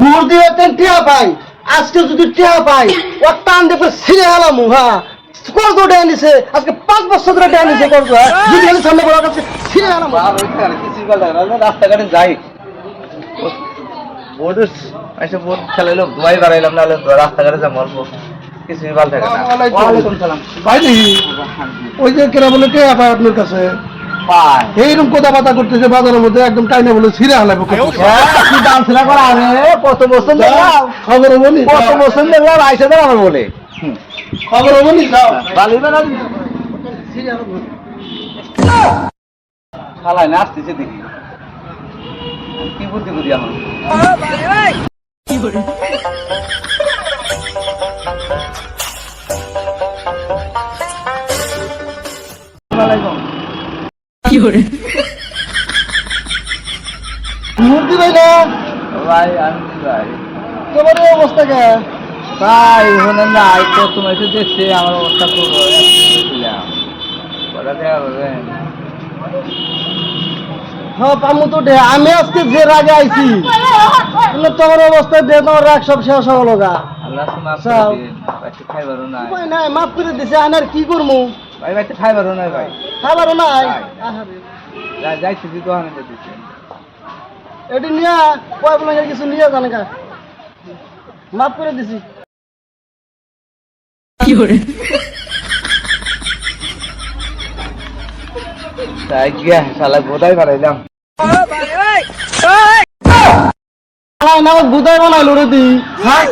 মুরদি হতেন টিয়া পাই আজকে যদি টিয়া পাই ও টান দেখে ছিঁড়ে গেলাম হ্যাঁ কত ডেয়া নিছে আজকে 5 বছর ধরে ডেয়া নিছে কত যদি আমি সামনে বড় কাছে ছিঁড়ে গেলাম রাস্তাঘাটে যাই বোর্ড এসে বোর্ড খেলাইলো ধোয়াই বাড়াইলাম না রাস্তাঘাটে যা মরবো কিছুই ভালো থাকে না। ওয়ালাইকুম সালাম। ভাই ওই যে কেনা বলে টিয়া পাই আপনার কাছে পাই এইরকম কথা বাতা করতেছে বাজারের মধ্যে একদম টাইনে বলে ছিঁড়ে হালাবো কি দাম ছিল করা আমি কত বছর দেখলাম খবর বলি কত বছর দেখলাম আইসা দেন আমার বলে খবর বলি যাও বালিবে না খালাই না আসতেছে দেখি কি বুদ্ধি বুদ্ধি আমার মুরদি ভাই না ভাই আমি ভাই তোমার এই অবস্থা কে ভাই শোনেন না তো তোমার তো দেখছে আমার অবস্থা করবো হ্যাঁ পামু তো দে আমি আজকে যে রাগে আইছি তোমার অবস্থা দে তোমার রাগ সব শেষ হলো গা আল্লাহ মাফ চাও। করে দিন ভাই খাইবারও নাই উপায় নাই মাফ করে দিছে আনার কি করমু ভাই ভাই খাইবারও নাই ভাই খাবারও নাই নাই। যাইছি দি দোকানে দিচ্ছি এটি নিয়া কয় বলে কিছু নিয়ে জানে কা মাফ করে দিছি তাই গিয়া শালা গোদাই বাড়াইলাম না গুদাই বানাইলো রে দি হ্যাঁ